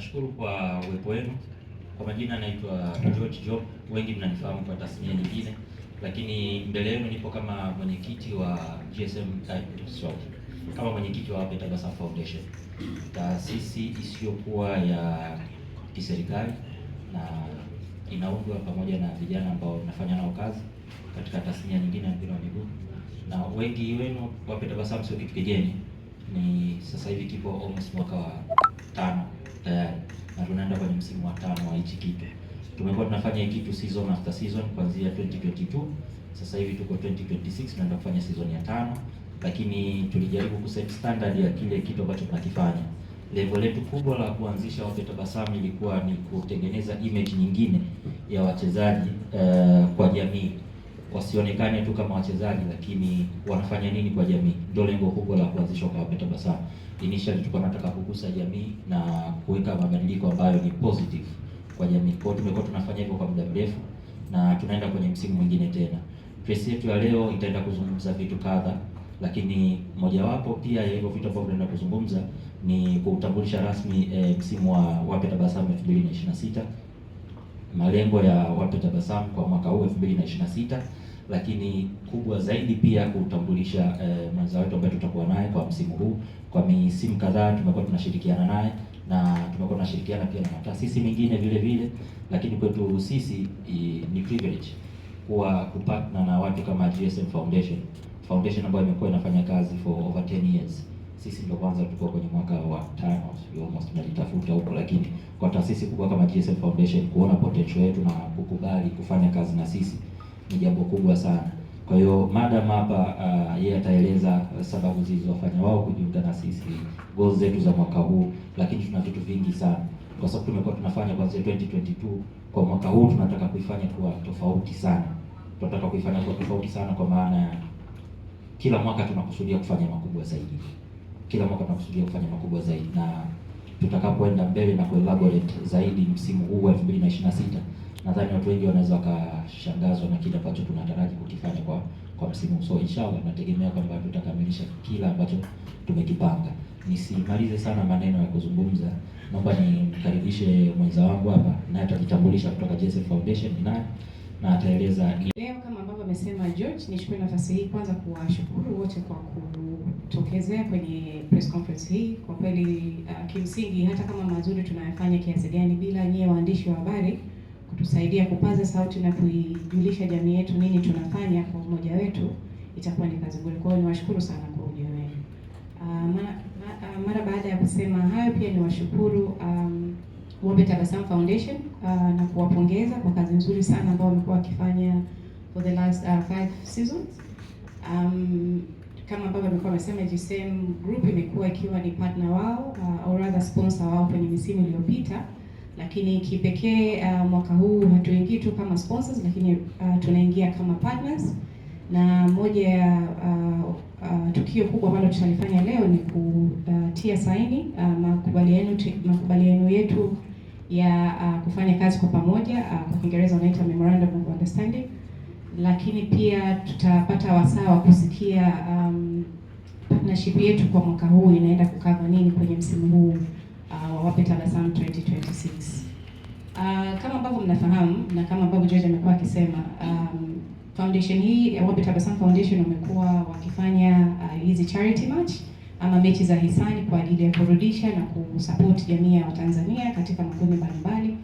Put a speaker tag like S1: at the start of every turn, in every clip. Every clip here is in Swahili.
S1: Nashukuru kwa uwepo wenu. Kwa majina naitwa George Job, wengi mnanifahamu kwa tasnia nyingine, lakini mbele yenu nipo kama mwenyekiti wa kama mwenyekiti wa Wape Tabasamu Foundation, taasisi isiyokuwa ya kiserikali na inaundwa pamoja na vijana ambao tunafanya nao kazi katika tasnia nyingine ya mpira wa miguu, na wengi wenu Wape Tabasamu sio kitu kigeni. Ni sasa hivi kipo almost mwaka wa 5 tayari, na tunaenda kwenye msimu wa 5 wa hichi kitu. Tumekuwa tunafanya hiki kitu season after season kuanzia 2022. Sasa hivi tuko 2026, tunaenda kufanya season ya 5, lakini tulijaribu kuset standard ya kile kitu ambacho tunakifanya. Lengo letu kubwa la kuanzisha Wape Tabasamu ilikuwa ni kutengeneza image nyingine ya wachezaji kwa jamii, wasionekane tu kama wachezaji, lakini wanafanya nini kwa jamii. Ndio lengo kubwa la kuanzishwa kwa Wape Tabasamu. Initially tulikuwa tunataka kugusa jamii na kuweka mabadiliko ambayo ni positive kwa jamii. Kwa hiyo tumekuwa tunafanya hivyo kwa muda mrefu na tunaenda kwenye msimu mwingine tena. Press yetu ya leo itaenda kuzungumza vitu kadha, lakini mojawapo pia ya hivyo vitu ambavyo tunaenda kuzungumza ni kuutambulisha rasmi msimu wa Wape Tabasamu 2026, malengo ya Wape Tabasamu kwa mwaka huu 2026, lakini kubwa zaidi pia kutambulisha mwenza wetu ambaye tutakuwa naye kwa msimu huu. Kwa misimu kadhaa tumekuwa tunashirikiana naye na tumekuwa tunashirikiana pia na taasisi mingine vile vile, lakini kwetu sisi ni privilege kuwa kupartner na watu kama GSM Foundation ambayo imekuwa inafanya kazi for over 10 years. Sisi ndio kwanza tuko kwenye mwaka wa 5, almost tunalitafuta huko, lakini kwa taasisi kubwa kama GSM Foundation kuona potential yetu na kukubali kufanya kazi na sisi ni jambo kubwa sana. Kwa hiyo madam hapa yeye ataeleza sababu zilizofanya wao kujiunga na sisi, goals zetu za mwaka huu, lakini tuna vitu vingi sana kwa sababu tumekuwa tunafanya kuanzia 2022. Kwa mwaka huu tunataka kuifanya kuwa tofauti sana. Tunataka kuifanya kuwa tofauti sana kwa maana ya kila mwaka tunakusudia kufanya makubwa zaidi. Kila mwaka tunakusudia kufanya makubwa zaidi, na tutakapoenda mbele na kuelaborate zaidi msimu huu wa 2026, nadhani watu wengi wanaweza wakashangazwa na kile ambacho tunataraji kukifanya kwa msimu. So inshallah tunategemea kwamba tutakamilisha kila ambacho tumekipanga. Nisimalize sana maneno ya kuzungumza, naomba nimkaribishe mwenza wangu hapa, naye atajitambulisha kutoka GSM Foundation ni nani na ataeleza.
S2: Leo kama ambavyo amesema George, nichukue nafasi hii kwanza kuwashukuru wote kwa kutokezea kwenye press conference hii. Kwa kweli kimsingi hata kama mazuri tunayafanya kiasi gani, bila nyie waandishi wa habari kutusaidia kupaza sauti na kuijulisha jamii yetu nini tunafanya kwa umoja wetu, itakuwa ni kazi bure. Kwa hiyo niwashukuru sana kwa ujio wenu. Mara baada ya kusema hayo, pia niwashukuru Wape Tabasamu Foundation na kuwapongeza kwa kazi nzuri sana ambayo wamekuwa wakifanya for the last 5 seasons. Kama ambavyo wamekuwa wamesema, GSM Group imekuwa ikiwa ni partner wao au rather sponsor wao kwenye misimu iliyopita, lakini kipekee mwaka huu hatuingii tu kama sponsors, lakini tunaingia kama partners. Na moja ya tukio kubwa ambalo tutalifanya leo ni kutia saini makubaliano yetu ya kufanya kazi kwa pamoja, kwa Kiingereza wanaita Memorandum of Understanding, lakini pia tutapata wasaa wa kusikia partnership yetu kwa mwaka huu inaenda kukava nini kwenye msimu huu wa Wape Tabasamu 2026. Kama ambavyo mnafahamu na kama ambavyo George amekuwa akisema, foundation hii ya Wape Tabasamu Foundation wamekuwa wakifanya hizi charity match ama mechi za hisani kwa ajili ya kurudisha na kusupport jamii ya Watanzania katika makundi mbalimbali.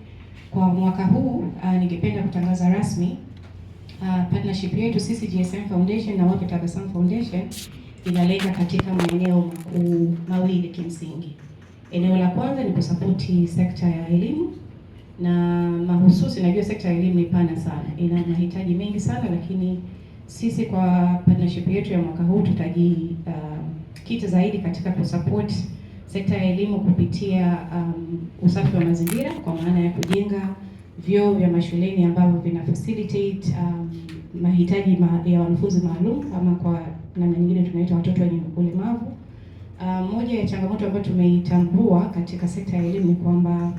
S2: Kwa mwaka huu ningependa kutangaza rasmi partnership yetu sisi GSM Foundation na Wape Tabasamu Foundation inalenga katika maeneo makuu mawili kimsingi. Eneo la kwanza ni kusapoti sekta ya elimu, na mahususi, najua sekta ya elimu ni pana sana, ina mahitaji mengi sana, lakini sisi kwa partnership yetu ya mwaka huu tutajikita zaidi katika kusupport sekta ya elimu kupitia usafi wa mazingira, kwa maana ya kujenga vyoo vya mashuleni ambavyo vina facilitate mahitaji ya wanafunzi maalum, ama kwa namna nyingine tunaita watoto wenye ulemavu. Moja ya changamoto ambayo tumeitambua katika sekta ya elimu ni kwamba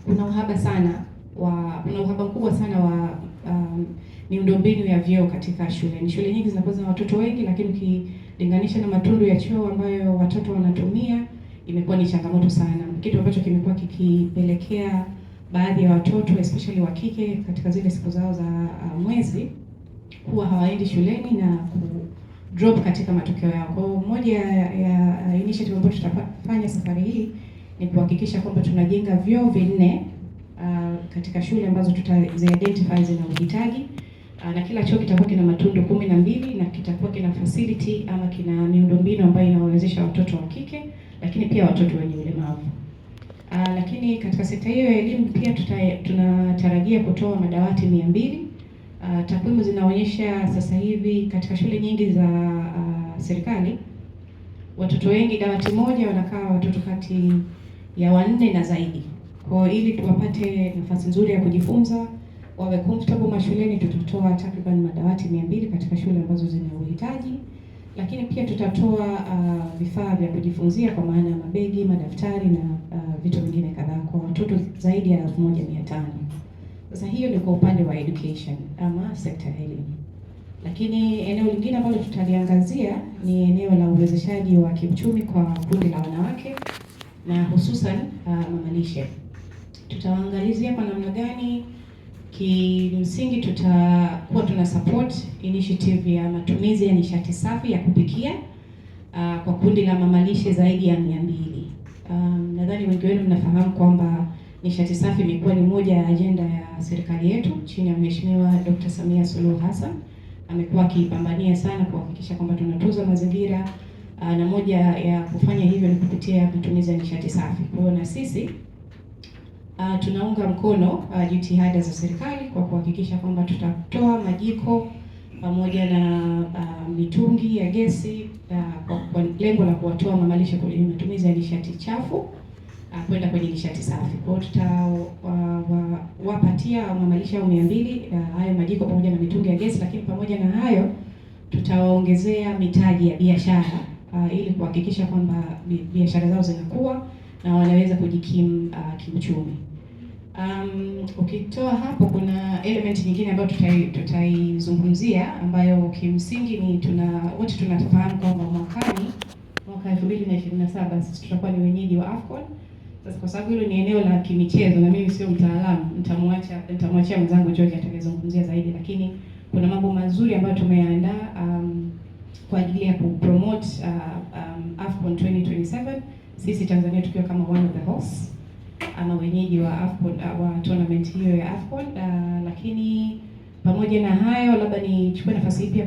S2: kuna uhaba mkubwa sana wa miundombinu ya vyoo katika shule. Shule nyingi zinakuwa na watoto wengi, lakini ukilinganisha na matundu ya choo ambayo watoto wanatumia imekuwa ni changamoto sana, kitu ambacho kimekuwa kikipelekea baadhi ya watoto especially wa kike katika zile siku zao za mwezi huwa hawaendi shuleni na drop katika matokeo yao. Kwa hiyo moja ya initiative ambayo tutafanya safari hii ni kuhakikisha kwamba tunajenga vyoo vinne katika shule ambazo tutazi-identify zina uhitaji, na kila choo kitakuwa kina matundu 12 na kitakuwa kina facility ama kina miundombinu ambayo inawawezesha watoto wa kike lakini pia watoto wenye ulemavu. Lakini katika sekta hiyo ya elimu pia tunatarajia kutoa madawati 200. Takwimu zinaonyesha sasa hivi katika shule nyingi za serikali watoto wengi dawati moja wanakaa watoto kati ya 4 na zaidi. Kwa ili tuwapate nafasi nzuri ya kujifunza, wawe comfortable mashuleni, tutatoa takriban madawati 200 katika shule ambazo zina uhitaji. Lakini pia tutatoa vifaa vya kujifunzia kwa maana ya mabegi, madaftari na vitu vingine kadhaa kwa watoto zaidi ya 1500. Sasa hiyo ni kwa upande wa education ama sekta ya elimu. Lakini eneo lingine ambalo tutaliangazia ni eneo la uwezeshaji wa kiuchumi kwa kundi la wanawake na hususan mamalishe. Tutaangalizia kwa namna gani kimsingi tutakuwa tuna support initiative ya matumizi ya nishati safi ya kupikia kwa kundi la mamalishe zaidi ya 200. Nadhani wengi wenu mnafahamu kwamba nishati safi imekuwa ni moja ya ajenda ya serikali yetu chini ya Mheshimiwa Dr. Samia Suluhu Hassan. Amekuwa akipambania sana kuhakikisha kwamba tunatunza mazingira, na moja ya kufanya hivyo ni kupitia matumizi ya nishati safi. Kwa hiyo na sisi tunaunga mkono jitihada za serikali kwa kuhakikisha kwamba tutatoa majiko pamoja na mitungi ya gesi kwa lengo la kuwatoa mamalishe kwenye matumizi ya nishati chafu kwenda kwenye nishati safi. Kwa hiyo tutawapatia mamalishe 200 hayo majiko pamoja na mitungi ya gesi, lakini pamoja na hayo tutawaongezea mitaji ya biashara ili kuhakikisha kwamba biashara zao zinakuwa na wanaweza kujikimu kiuchumi. Ukitoa hapo kuna element nyingine ambayo tutaizungumzia ambayo kimsingi ni wote tunafahamu kwamba mwaka 2027 sisi tutakuwa ni wenyeji wa AFCON. Sasa kwa sababu hilo ni eneo la kimichezo na mimi sio mtaalamu, nitamwachia mwenzangu George atakayezungumzia zaidi, lakini kuna mambo mazuri ambayo tumeandaa kwa ajili ya kupromote AFCON 2027, sisi Tanzania tukiwa kama one of the hosts ama wenyeji wa AFCON wa tournament hiyo ya AFCON. Lakini pamoja na hayo, labda nichukue nafasi hii pia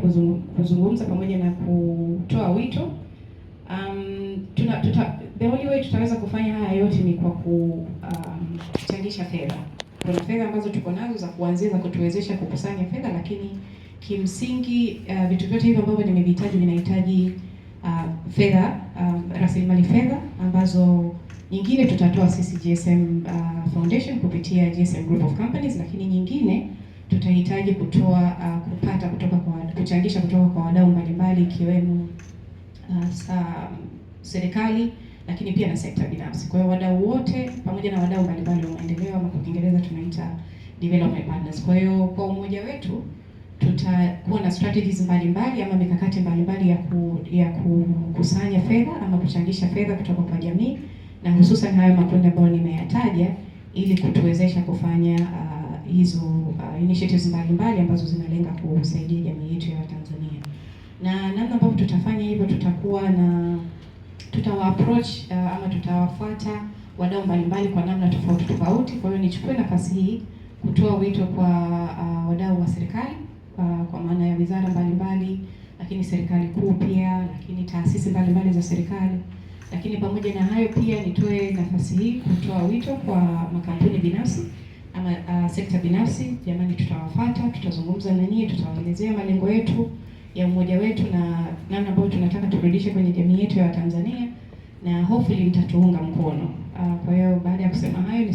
S2: kuzungumza pamoja na kutoa wito. The only way tutaweza kufanya haya yote ni kwa kuchangisha fedha. Kuna fedha ambazo tuko nazo za kuanzia za kutuwezesha kukusanya fedha, lakini kimsingi vitu vyote hivyo ambavyo nimevitaja vinahitaji fedha, rasilimali fedha ambazo nyingine tutatoa sisi GSM Foundation kupitia GSM Group of Companies, lakini nyingine tutahitaji kuchangisha kutoka kwa wadau mbalimbali ikiwemo serikali lakini pia na sekta binafsi. Kwa hiyo wadau wote pamoja na wadau mbalimbali wa maendeleo ama kwa Kiingereza tunaita development partners. Kwa hiyo kwa umoja wetu tutakuwa na strategies mbalimbali ama mikakati mbalimbali ya kukusanya fedha ama kuchangisha fedha kutoka kwa jamii na hususan hayo makundi ambayo nimeyataja ili kutuwezesha kufanya hizo initiatives mbalimbali ambazo zinalenga kusaidia jamii yetu ya Tanzania. Na namna ambavyo tutafanya hivyo, tutawa-approach ama tutawafuata wadau mbalimbali kwa namna tofauti tofauti. Kwa hiyo nichukue nafasi hii kutoa wito kwa wadau wa serikali kwa maana ya wizara mbalimbali, lakini serikali kuu pia, lakini taasisi mbalimbali za serikali. Lakini pamoja na hayo pia nitoe nafasi hii kutoa wito kwa makampuni binafsi ama sekta binafsi. Jamani, tutawafuata, tutazungumza na nyinyi, tutawaelezea malengo yetu ya umoja wetu na namna ambayo tunataka turudishe kwenye jamii yetu ya Tanzania na hopefully mtatuunga mkono. Kwa hiyo baada ya kusema hayo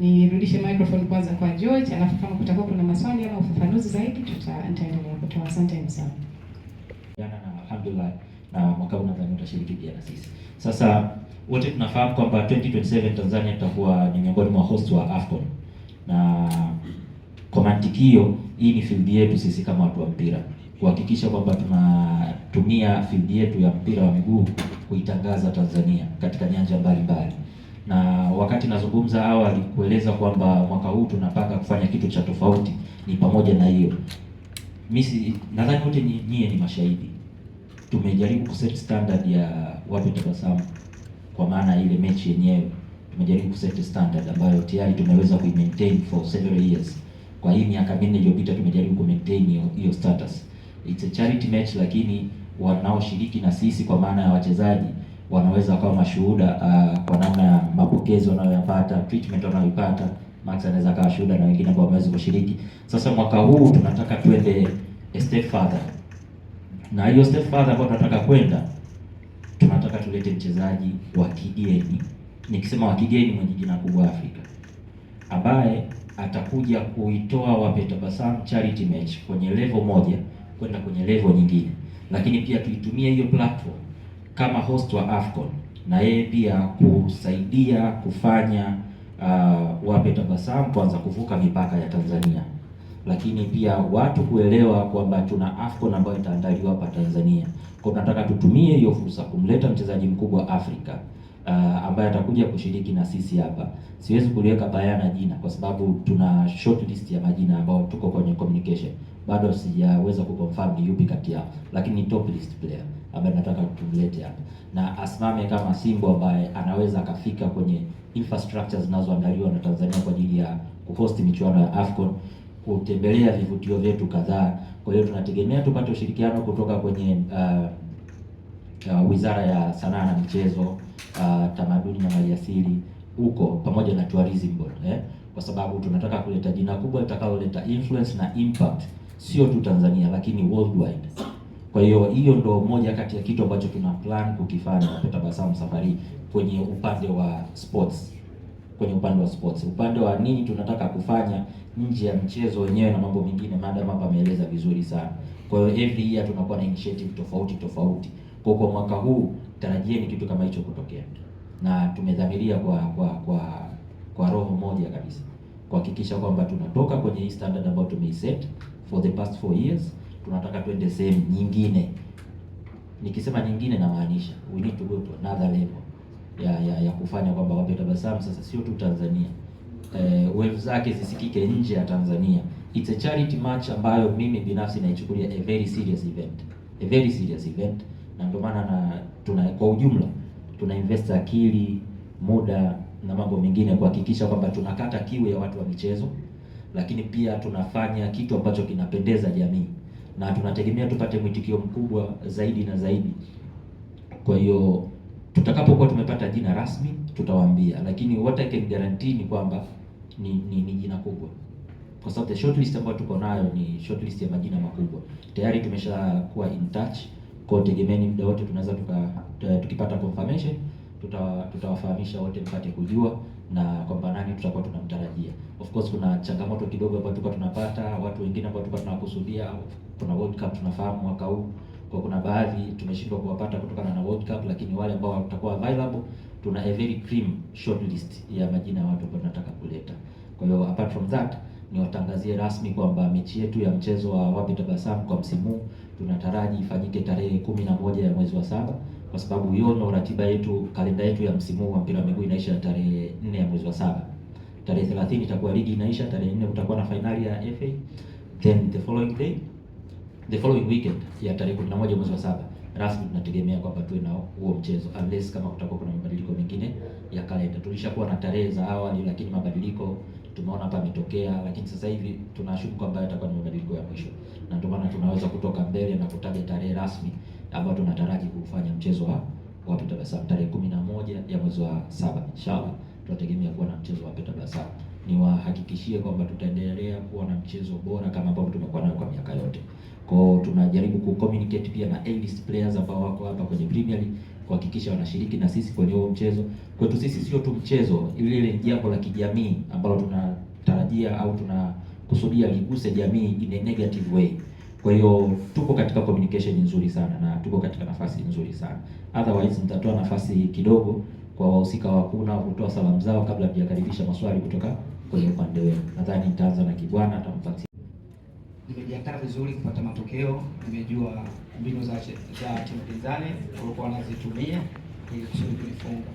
S2: nirudishe microphone kwanza kwa George, alafu kama kutakuwa kuna maswali ama ufafanuzi zaidi nitaendelea kutoa. Asante sana.
S1: Na alhamdulillah na mwaka huu nadhani utashiriki pia na sisi. Sasa wote tunafahamu kwamba 2027 Tanzania tutakuwa ni miongoni mwa host wa AFCON. Na kwa mantiki hiyo, hii ni field yetu sisi kama watu wa mpira kuhakikisha kwamba tunatumia field yetu ya mpira wa miguu kuitangaza Tanzania katika nyanja mbalimbali. Na wakati nazungumza awali kueleza kwamba mwaka huu tunapanga kufanya kitu cha tofauti, ni pamoja na hiyo. Mimi nadhani wote nyie ni mashahidi. Tumejaribu kuset standard ya Wape Tabasamu, kwa maana ile mechi yenyewe tumejaribu kuset standard ambayo tayari tumeweza kuimaintain for several years. Kwa hii miaka minne iliyopita tumejaribu kumaintain hiyo status. It's a charity match, lakini wanaoshiriki na sisi kwa maana ya wachezaji wanaweza kuwa mashuhuda kwa namna ya mapokezi wanayoyapata, treatment wanayoipata. Max anaweza kuwa shuhuda na wengine ambao wameweza kushiriki. Sasa mwaka huu tunataka twende a step further. Na hiyo step further ambayo tunataka kwenda, tunataka tulete mchezaji wa kigeni. Nikisema wa kigeni, mwenye jina kubwa Afrika, ambaye atakuja kuitoa Wape Tabasamu charity match kwenye level moja kwenda kwenye level nyingine, lakini pia tuitumie hiyo platform kama host wa AFCON, na yeye pia kusaidia kufanya Wape Tabasamu kwanza kuvuka mipaka ya Tanzania, lakini pia watu kuelewa kwamba tuna AFCON ambayo itaandaliwa hapa Tanzania. Kwa tunataka tutumie hiyo fursa kumleta mchezaji mkubwa Afrika ambaye atakuja kushiriki na sisi hapa. Siwezi kuliweka bayana jina kwa sababu tuna short list ya majina ambao tuko kwenye communication. Bado sijaweza kuconfirm ni yupi kati yao, lakini top list player ambaye nataka tumlete hapa na asimame kama Simba ambaye anaweza akafika kwenye infrastructure zinazoandaliwa na Tanzania kwa ajili ya kuhost michuano ya AFCON, kutembelea vivutio vyetu kadhaa. Kwa hiyo tunategemea tupate ushirikiano kutoka kwenye Wizara ya Sanaa na Michezo, Tamaduni na Maliasili huko pamoja na Tourism Board, kwa sababu tunataka kuleta jina kubwa litakaloleta influence na impact sio tu Tanzania lakini worldwide. Kwa hiyo ndo moja kati ya kitu ambacho tuna plan kukifanya Wape Tabasamu safari kwenye upande wa sports. Upande wa nini tunataka kufanya nje ya mchezo wenyewe na mambo mengine, madam hapa ameeleza vizuri sana. Kwa hiyo every year tunakuwa na initiative tofauti. Kwa mwaka huu tarajieni kitu kama hicho kutokea, na tumedhamiria kwa roho moja kabisa kuhakikisha kwamba tunatoka kwenye hii standard ambayo tumeiset for the past 4 years. Tunataka twende sehemu nyingine. Nikisema nyingine namaanisha we need to go to another level ya kufanya kwamba Wape Tabasamu sasa sio tu Tanzania, waves zake zisikike nje ya Tanzania. It's a charity match ambayo mimi binafsi naichukulia a very serious event, na ndio maana kwa ujumla tuna invest akili, muda na mambo mengine kuhakikisha kwamba tunakata kiu ya watu wa michezo, lakini pia tunafanya kitu ambacho kinapendeza jamii, na tunategemea tupate mwitikio mkubwa zaidi na zaidi. Kwa hiyo tutakapokuwa tumepata jina rasmi tutawaambia, lakini what I can guarantee ni kwamba ni jina kubwa, kwa sababu the shortlist ambayo tuko nayo ni shortlist ya majina makubwa. Tayari tumeshakuwa in touch, kwa tegemeni muda wote tunaweza tukipata confirmation tutawafahamisha wote mpate kujua na kwamba nani tutakuwa tunamtarajia. Of course kuna changamoto kidogo ambayo tulikuwa tunapata, watu wengine ambao tulikuwa tunakusudia. Kuna World Cup tunafahamu mwaka huu, kwa kuna baadhi tumeshindwa kuwapata kutokana na World Cup, lakini wale ambao watakuwa available tuna a very cream short list ya majina ya watu ambao tunataka kuleta. Kwa hiyo apart from that niwatangazie rasmi kwamba mechi yetu ya mchezo wa Wape Tabasamu kwa msimu huu tunataraji ifanyike tarehe 11 ya mwezi wa 7, kwa sababu hiyo ndio ratiba yetu, kalenda yetu ya msimu wa mpira wa miguu inaisha tarehe 4 ya mwezi wa 7. Tarehe 30 itakuwa ligi inaisha, tarehe 4 kutakuwa na finali ya FA, then the following weekend ya tarehe 11 mwezi wa 7 rasmi tunategemea kwamba tuwe na huo mchezo, unless kama kutakuwa kuna mabadiliko mengine ya kalenda. Tulishakuwa na tarehe za awali, lakini mabadiliko tumeona hapa yametokea, lakini sasa hivi tunashuku kwamba yatakuwa ni mabadiliko ya mwisho, na ndio maana tunaweza kutoka mbele na kutaja tarehe rasmi ambayo tunataraji kufanya mchezo wa Wape Tabasamu tarehe 11 ya mwezi wa 7. Inshallah tunategemea kuwa na mchezo wa Wape Tabasamu. Niwahakikishie kwamba tutaendelea kuwa na mchezo bora kama ambavyo tumekuwa nayo kwa miaka yote. Kwa tunajaribu kucommunicate pia na A-list players ambao wako hapa kwenye Premier League kuhakikisha wanashiriki na sisi kwenye huo mchezo. Kwetu sisi sio tu mchezo, ile jambo la kijamii ambalo tunatarajia au tunakusudia liguse jamii in a negative way. Kwa hiyo tuko katika communication nzuri sana na tuko katika nafasi nzuri sana. Otherwise nitatoa nafasi kidogo kwa wahusika wakuu na kutoa salamu zao kabla hajakaribisha maswali kutoka kwenye upande wenu. Nadhani nitaanza na Kibwana atampatia.
S3: nimejiandaa vizuri kupata matokeo. Nimejua mbinu za timu pinzani walikuwa wanazitumia ili kusudi kunifunga.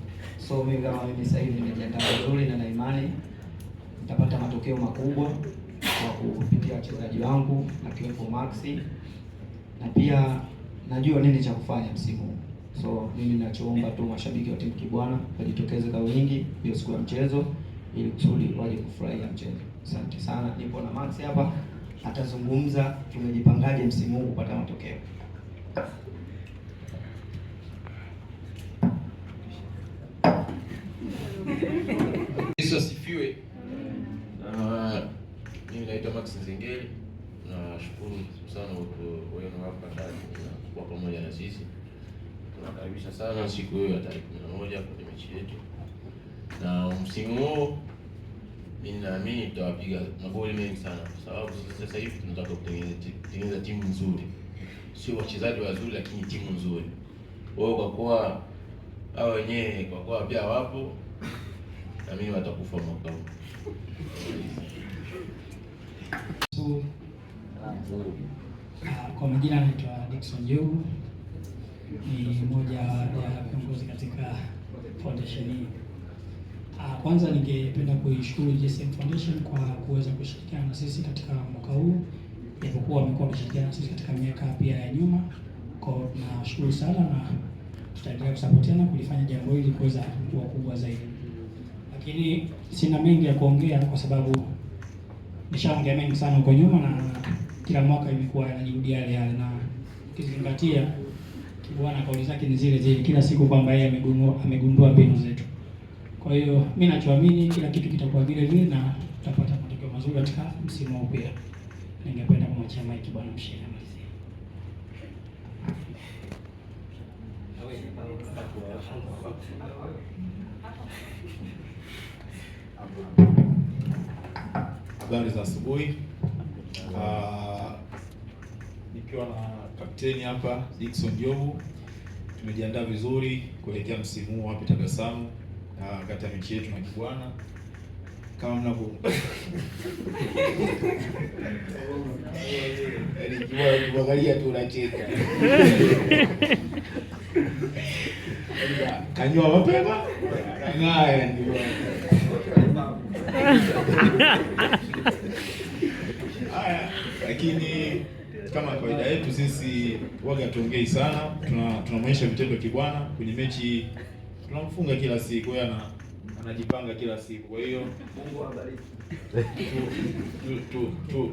S3: So mimi kama mimi sasa hivi nimejiandaa vizuri na imani nitapata matokeo makubwa kwa kupitia wachezaji wangu na kiwepo Maxi, na pia najua nini cha kufanya msimu huu. So mimi ninachoomba tu mashabiki wa timu Kibwana wajitokeze kwa wingi hiyo siku ya mchezo ili kusudi waje kufurahia mchezo. Asante sana. Nipo na Maxi hapa atazungumza tumejipangaje msimu huu kupata matokeo.
S4: Yesu asifiwe. Mimi naitwa Max Nzengeli. Nashukuru sana kwa wenu hapa ndani kwa pamoja na sisi. Tunakaribisha sana siku hiyo ya tarehe 11 kwenye mechi yetu. Na msimu huu mimi naamini tutawapiga magoli mengi sana kwa sababu sasa hivi tunataka kutengeneza timu nzuri. Sio wachezaji wazuri lakini timu nzuri. Wao kwa kuwa hao wenyewe kwa kuwa pia wapo na mimi watakufa mwaka huu.
S5: So, kwa majina naitwa Dickson Jobu, ni mmoja ya viongozi katika foundation hii. Kwanza ningependa kuishukuru GSM Foundation kwa kuweza kushirikiana na sisi katika mwaka huu, japokuwa wamekuwa wakishirikiana na sisi katika miaka pia ya nyuma. Kwa nashukuru sana na tutaendelea kusapotiana kulifanya jambo hili kuweza kuwa kubwa zaidi. Lakini sina mengi ya kuongea kwa sababu nishaongea mengi sana huko nyuma na kila mwaka imekuwa yanajirudia yale, na ukizingatia Kibwana kauli zake ni zile zile kila siku kwamba yeye amegundua mbinu zetu. Kwa hiyo mimi nachoamini kila kitu kitakuwa vile vile na tutapata matokeo mazuri katika msimu huu pia. Ningependa kumwachia Mike Bwana Mshina malizie.
S6: Habari za asubuhi. Nikiwa na kapteni hapa Dickson Jobu, tumejiandaa vizuri kuelekea msimu huu hapa Tabasamu kati ya mechi yetu na Kibwana. Kama mnavyo kuangalia tu unacheka. Kanywa mapema. Ngaya ndio. Lakini kama kawaida yetu sisi waga tuongei sana, tunamwonyesha vitendo Kibwana kwenye mechi, tunamfunga kila siku, yeye anajipanga kila siku. Kwa hiyo Mungu awabariki.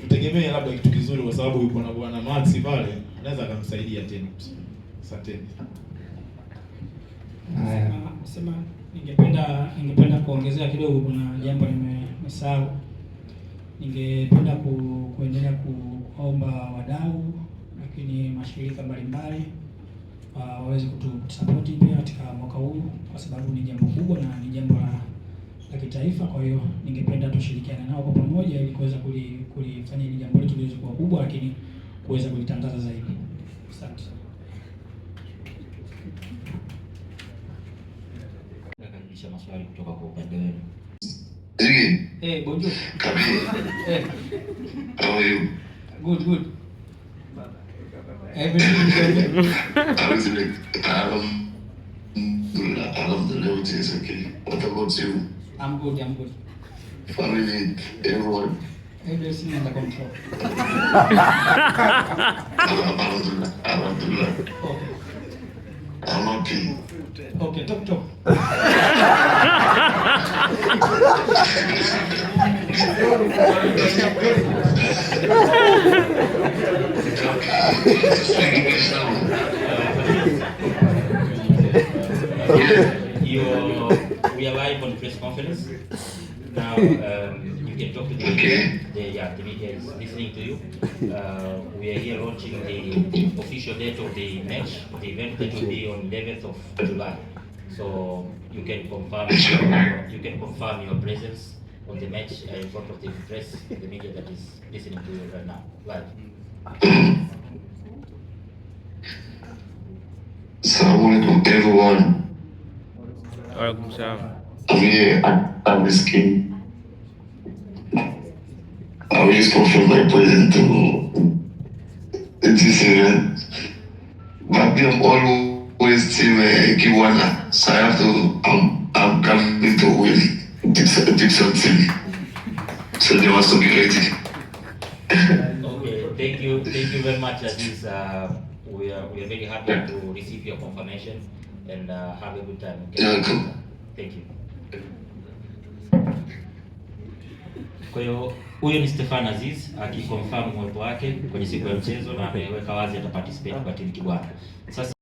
S6: Tutegemee labda kitu kizuri kwa sababu yuko na bwana Maxi pale, anaweza akamsaidia tena. Asanteni.
S5: Nasema ningependa kuongezea kidogo, kuna jambo nimesahau. Ningependa kuendelea kuomba wadau lakini mashirika mbalimbali waweze kutusapoti pia katika mwaka huu kwa sababu ni jambo kubwa na ni jambo la kitaifa. Kwa hiyo ningependa tushirikiane nao kwa pamoja ili kuweza kulifanya hili jambo letu liweze kuwa kubwa lakini kuweza kulitangaza zaidi. Asante.
S1: Nakaribisha maswali kutoka kwa upande wenu.
S5: Hey, bonjour.
S7: Hey. How are you?
S5: Good. Everything is okay.
S7: Alhamdulillah, everything is okay. What about you?
S5: I'm good.
S7: Family, everyone?
S5: Everything under control.
S7: Alhamdulillah.
S5: Okay.
S7: I'm happy.
S5: Okay, talk.
S1: We are live on press conference. Now you can talk to the media. The media is listening to you. We are here launching the official date of the match, the event that will be on 11th of July. So you can confirm your presence on the match in front of the press, the media that is listening to you right now. Live.
S7: Assalamualaikum everyone.
S8: Waalaikumsalam.
S7: I'm here at this game. How are you? always confirm my presence to this event. But I'm always team Kiwana, so I have to, I'm coming to win Dixon team. So they must be ready.
S1: Okay, thank you very much, Aziz. We are very happy to receive your confirmation and have a good time. Okay?
S7: Yeah, cool.
S1: Thank you. Kwa hiyo huyo ni Stefan Aziz akiconfirm uwepo wake kwenye siku ya mchezo na ameweka wazi ata participate kwa timu Kibwana. Sasa